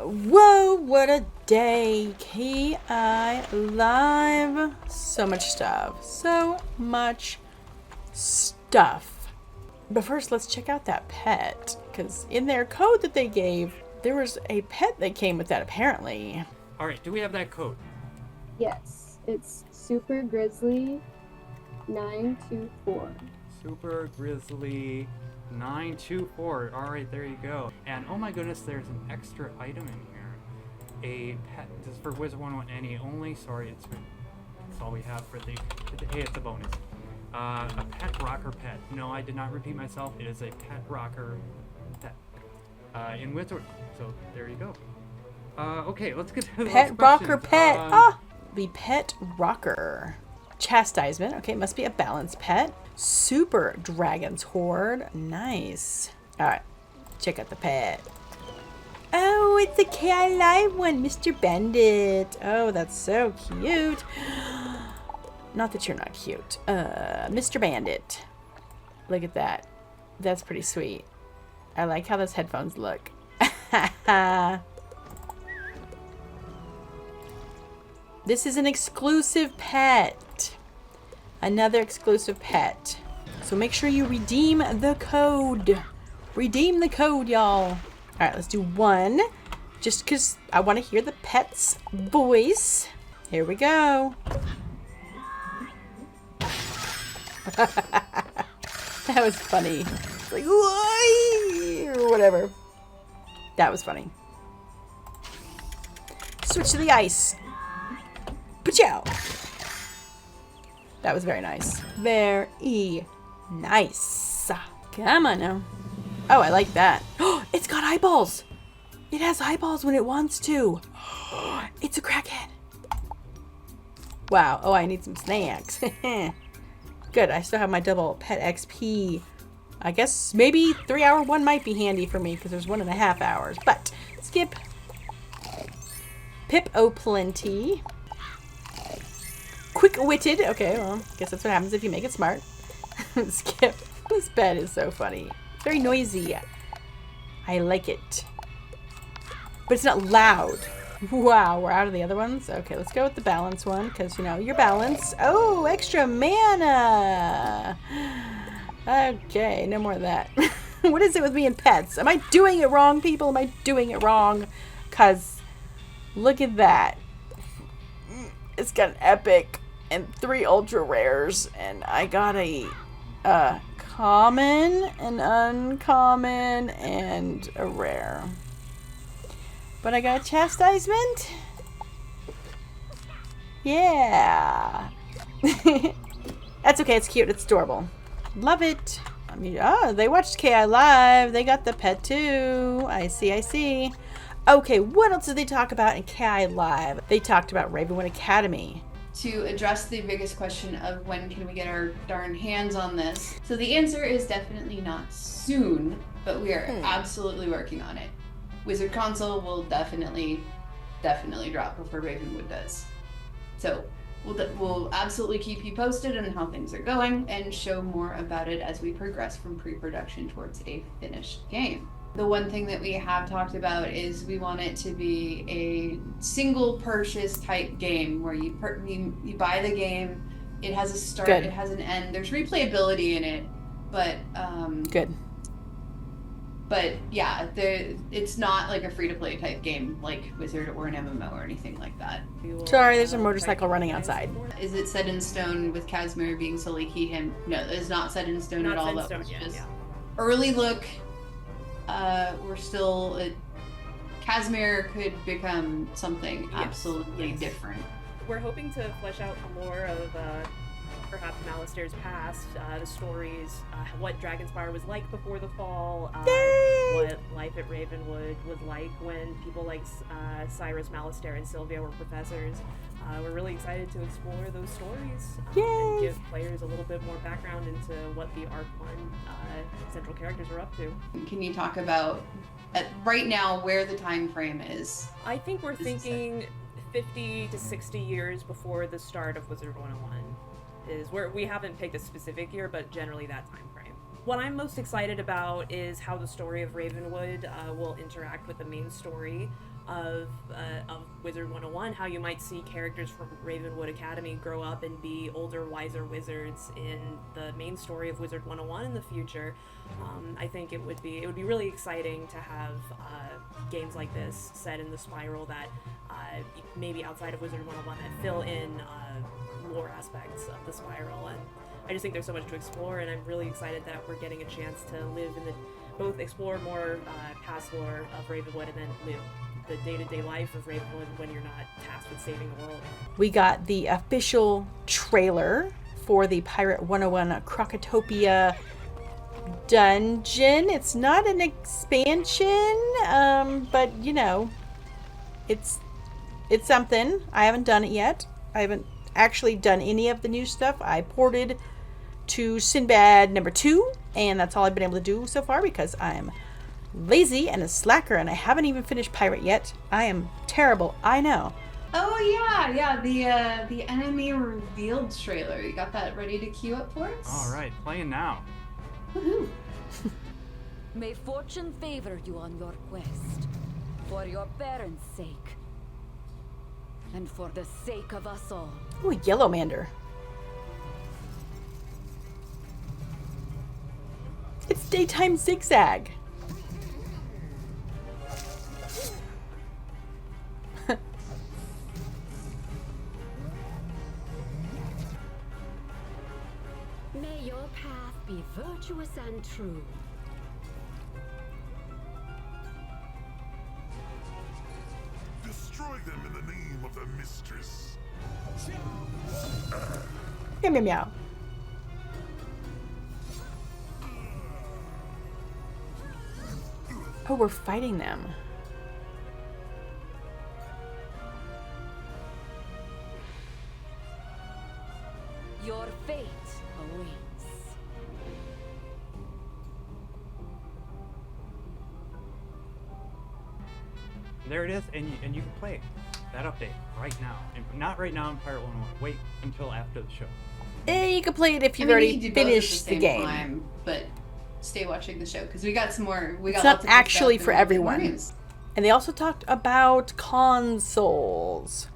Whoa, what a day. KI Live. So much stuff. So much stuff. But first, let's check out that pet. Because in their code that they gave, there was a pet that came with that, apparently. All right, do we have that code? Yes, it's Super Grizzly 924. Super Grizzly 924. All right, there you go. And oh my goodness, there's an extra item in here. A pet. This is for Wizard 101 Any only. Sorry, that's all we have for the. Hey, it's a bonus. A pet rocker pet. No, I did not repeat myself. It is a pet rocker pet. In Wizard. So there you go. Okay, let's get to the Pet rocker questions. pet. The pet rocker. Chastisement. Okay, must be a balanced pet. Super Dragon's Horde. Nice. Alright, check out the pet. Oh, it's a KI Live one, Mr. Bandit. Oh, that's so cute. Not that you're not cute. Mr. Bandit. Look at that. That's pretty sweet. I like how those headphones look. This is an exclusive pet. Another exclusive pet. So make sure you redeem the code. Redeem the code, y'all. Alright, let's do one. Just because I want to hear the pet's voice. Here we go. That was funny. It's like, why? Or whatever. That was funny. Switch to the ice. Pachow. That was very nice. Very nice. Come on now. Oh, I like that. Oh, it's got eyeballs. It has eyeballs when it wants to. It's a crackhead. Wow. Oh, I need some snacks. Good. I still have my double pet XP. I guess maybe 3-hour one might be handy for me because there's 1.5 hours. But skip. Pip O'Plenty. Quick-witted. Okay, well, I guess that's what happens if you make it smart. Skip. This bed is so funny. It's very noisy. I like it. But it's not loud. Wow, we're out of the other ones. Okay, let's go with the balance one, because, you know, you're balanced. Oh, extra mana! Okay, no more of that. What is it with me and pets? Am I doing it wrong, people? Am I doing it wrong? Because, look at that. It's got an epic and 3 ultra rares, and I got a common, an uncommon, and a rare. But I got a chastisement. Yeah. That's okay. It's cute. It's adorable. Love it. I mean, oh, they watched KI Live. They got the pet too. I see. I see. Okay, what else did they talk about in KI Live? They talked about Ravenwood Academy. To address the biggest question of when can we get our darn hands on this. So the answer is definitely not soon, but we are absolutely working on it. Wizard Console will definitely drop before Ravenwood does. So we'll absolutely keep you posted on how things are going and show more about it as we progress from pre-production towards a finished game. The one thing that we have talked about is we want it to be a single purchase type game where you buy the game, it has a start, Good. It has an end. There's replayability in it, but Good. But yeah, it's not like a free-to-play type game like Wizard or an MMO or anything like that. Sorry, there's a motorcycle running outside. Is it set in stone with Casimir being solely he, him? No, it's not set in stone at all. That was just early look. We're still... Casimir could become something absolutely different. We're hoping to flesh out more of perhaps Malistair's past, the stories, what Dragonspire was like before the fall, what life at Ravenwood was like when people like Cyrus, Malistair, and Sylvia were professors. We're really excited to explore those stories and give players a little bit more background into what the Arc 1 central characters are up to. Can you talk about, right now, where the time frame is? I think we're thinking 50 to 60 years before the start of Wizard 101. Is where we haven't picked a specific year, but generally that time frame. What I'm most excited about is how the story of Ravenwood will interact with the main story. of Wizard 101, how you might see characters from Ravenwood Academy grow up and be older, wiser wizards in the main story of Wizard 101 in the future. I think it would be really exciting to have games like this set in the spiral that maybe outside of Wizard 101 that fill in lore aspects of the spiral. And I just think there's so much to explore, and I'm really excited that we're getting a chance to live in both explore more past lore of Ravenwood and then live the day-to-day life of Ravenwood when you're not tasked with saving the world. We got the official trailer for the Pirate 101 Crocotopia dungeon. It's not an expansion, but you know, it's something. I haven't done it yet. I haven't actually done any of the new stuff. I ported to Sinbad number 2, and that's all I've been able to do so far because I'm lazy and a slacker, and I haven't even finished Pirate yet. I am terrible, I know. Oh yeah, the enemy revealed trailer. You got that ready to queue up for us? All right, playing now. Woohoo! May fortune favor you on your quest, for your parents' sake, and for the sake of us all. Ooh, Yellow Mander. It's Daytime Zigzag. May your path be virtuous and true. Destroy them in the name of the mistress. Meow, meow, meow. Oh, we're fighting them. Your fate awaits. There it is, and you can play that update right now. And not right now in Pirate 101. Wait until after the show. You can play it if you've I mean, already you can do both at finished the same game. time, but stay watching the show because we got some more. We got It's not lots of good actually stuff for and more everyone. news. And they also talked about consoles.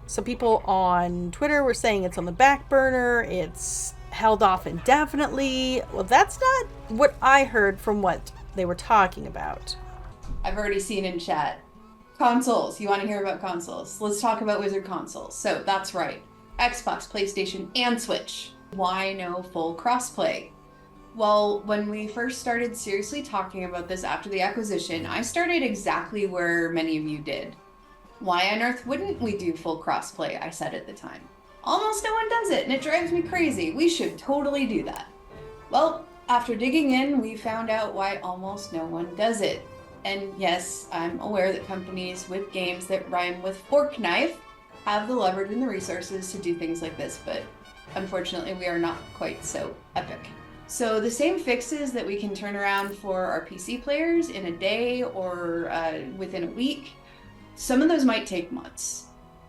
Some people on Twitter were saying it's on the back burner, it's held off indefinitely. Well, that's not what I heard from what they were talking about. I've already seen in chat. Consoles. You want to hear about consoles? Let's talk about Wizard consoles. So that's right. Xbox, PlayStation, and Switch. Why no full crossplay? Well, when we first started seriously talking about this after the acquisition, I started exactly where many of you did. Why on earth wouldn't we do full crossplay? I said at the time. Almost no one does it, and it drives me crazy. We should totally do that. Well, after digging in, we found out why almost no one does it. And yes, I'm aware that companies with games that rhyme with fork knife have the leverage and the resources to do things like this, but unfortunately we are not quite so epic. So the same fixes that we can turn around for our PC players in a day or within a week, some of those might take months.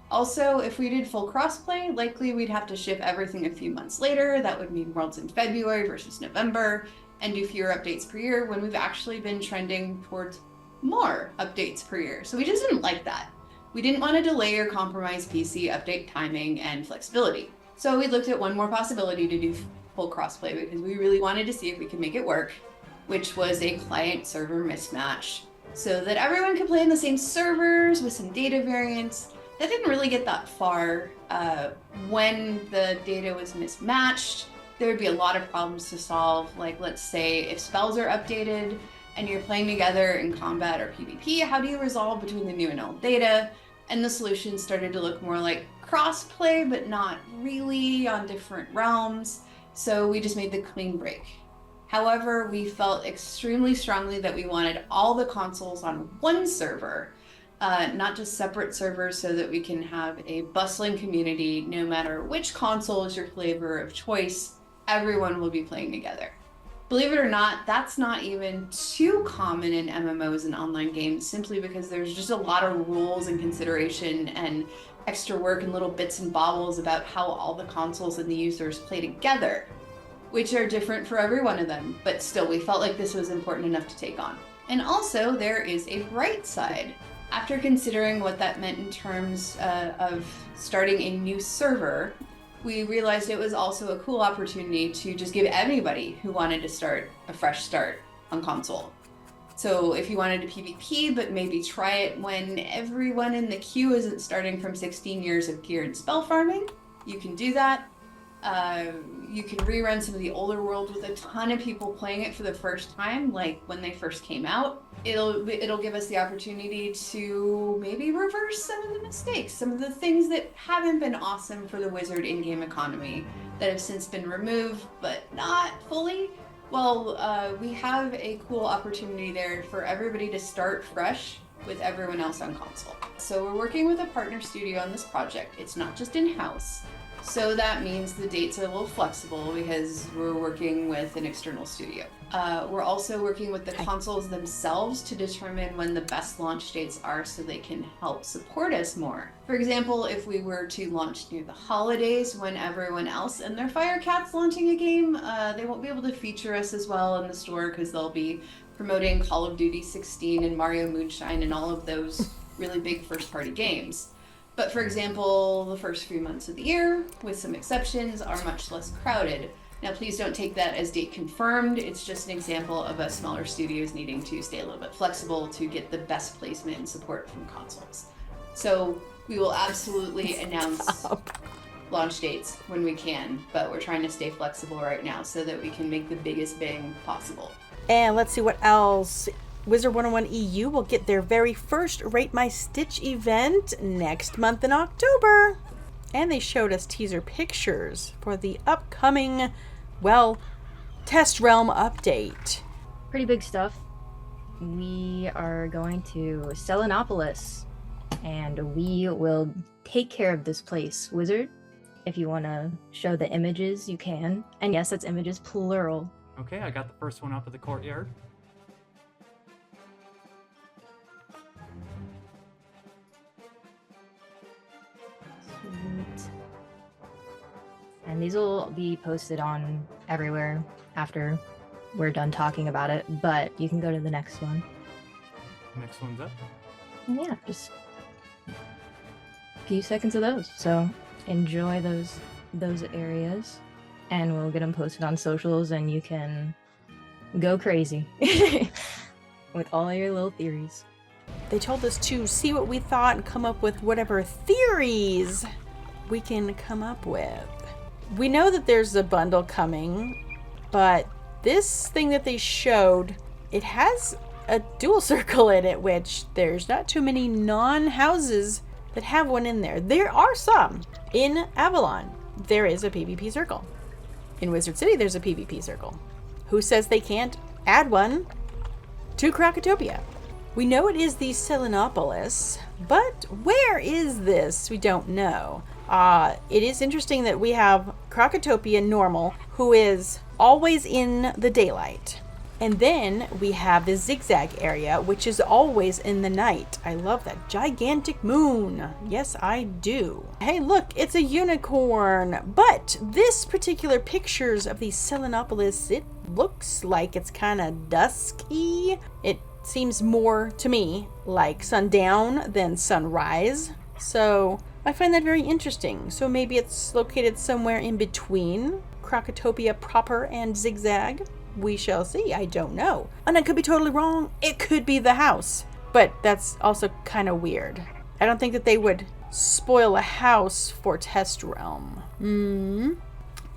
Also, if we did full crossplay, likely we'd have to ship everything a few months later. That would mean Worlds in February versus November, and do fewer updates per year when we've actually been trending towards more updates per year. So we just didn't like that. We didn't want to delay or compromise PC update timing and flexibility. So we looked at one more possibility to do full crossplay because we really wanted to see if we could make it work, which was a client-server mismatch so that everyone could play in the same servers with some data variants. That didn't really get that far. When the data was mismatched, there would be a lot of problems to solve. Like, let's say if spells are updated and you're playing together in combat or PvP, how do you resolve between the new and old data? And the solution started to look more like crossplay, but not really, on different realms. So we just made the clean break. However, we felt extremely strongly that we wanted all the consoles on one server, not just separate servers, so that we can have a bustling community. No matter which console is your flavor of choice, everyone will be playing together. Believe it or not, that's not even too common in MMOs and online games, simply because there's just a lot of rules and consideration and extra work and little bits and bobbles about how all the consoles and the users play together, which are different for every one of them, but still we felt like this was important enough to take on. And also there is a bright side. After considering what that meant in terms of starting a new server, we realized it was also a cool opportunity to just give anybody who wanted to start a fresh start on console. So if you wanted to PvP, but maybe try it when everyone in the queue isn't starting from 16 years of gear and spell farming, you can do that. You can rerun some of the older worlds with a ton of people playing it for the first time, like when they first came out. It'll give us the opportunity to maybe reverse some of the mistakes, some of the things that haven't been awesome for the Wizard in-game economy that have since been removed, but not fully. Well, we have a cool opportunity there for everybody to start fresh with everyone else on console. So we're working with a partner studio on this project. It's not just in-house. So that means the dates are a little flexible because we're working with an external studio. We're also working with the consoles themselves to determine when the best launch dates are so they can help support us more. For example, if we were to launch near the holidays when everyone else and their Firecat's launching a game, they won't be able to feature us as well in the store because they'll be promoting Call of Duty 16 and Mario Moonshine and all of those really big first-party games. But for example, the first few months of the year, with some exceptions, are much less crowded. Now please don't take that as date confirmed, it's just an example of us smaller studios needing to stay a little bit flexible to get the best placement and support from consoles. So we will absolutely announce launch dates when we can, but we're trying to stay flexible right now so that we can make the biggest bang possible. And let's see what else. Wizard 101 EU will get their very first Rate My Stitch event next month in October. And they showed us teaser pictures for the upcoming, well, Test Realm update. Pretty big stuff. We are going to Selenopolis, and we will take care of this place. Wizard, if you want to show the images, you can. And yes, that's images plural. Okay, I got the first one up at the courtyard. Sweet. And these will be posted on everywhere after we're done talking about it, but you can go to the next one. Next one's up. Yeah, just a few seconds of those. So enjoy those areas, and we'll get them posted on socials, and you can go crazy with all your little theories. They told us to see what we thought and come up with whatever theories we can come up with. We know that there's a bundle coming, but this thing that they showed, it has a dual circle in it, which there's not too many non-houses that have one in there. There are some. In Avalon, there is a PvP circle. In Wizard City, there's a PvP circle. Who says they can't add one to Krakatopia? We know it is the Selenopolis, but where is this? We don't know. It is interesting that we have Krakatopia normal, who is always in the daylight. And then we have the zigzag area, which is always in the night. I love that gigantic moon. Yes, I do. Hey, look, it's a unicorn. But this particular pictures of the Selenopolis, it looks like it's kind of dusky. It seems more to me like sundown than sunrise. So I find that very interesting. So maybe it's located somewhere in between Krakatopia proper and Zigzag. We shall see. I don't know. And I could be totally wrong. It could be the house. But that's also kind of weird. I don't think that they would spoil a house for Test Realm.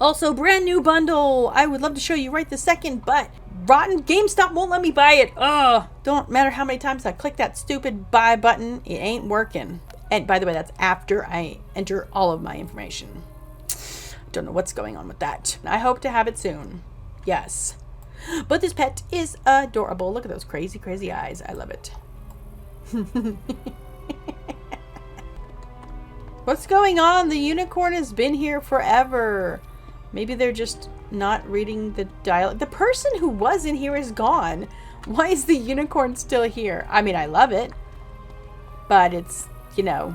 Also, brand new bundle. I would love to show you right this second, but rotten GameStop won't let me buy it. Don't matter how many times I click that stupid buy button. It ain't working. And by the way, that's after I enter all of my information. Don't know what's going on with that. I hope to have it soon. Yes. But this pet is adorable. Look at those crazy, crazy eyes. I love it. What's going on? The unicorn has been here forever. Maybe they're just not reading the dialogue. The person who was in here is gone. Why is the unicorn still here? I mean, I love it. But it's, you know,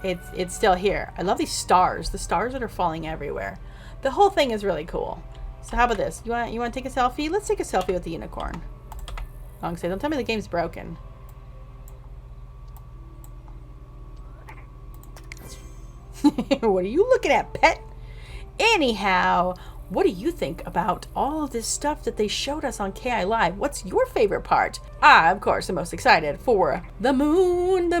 it's still here. I love these stars. The stars that are falling everywhere. The whole thing is really cool. So how about this? You want to take a selfie? Let's take a selfie with the unicorn. Don't tell me the game's broken. What are you looking at, pet? Anyhow, what do you think about all of this stuff that they showed us on KI Live? What's your favorite part? I, of course, am most excited for the moon,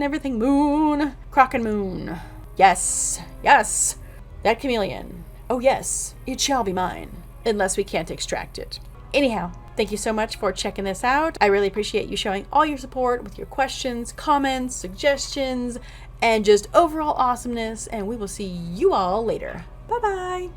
everything moon. Croc and moon. Yes, yes. That chameleon. Oh yes, it shall be mine. Unless we can't extract it. Anyhow, thank you so much for checking this out. I really appreciate you showing all your support with your questions, comments, suggestions, and just overall awesomeness. And we will see you all later. Bye-bye.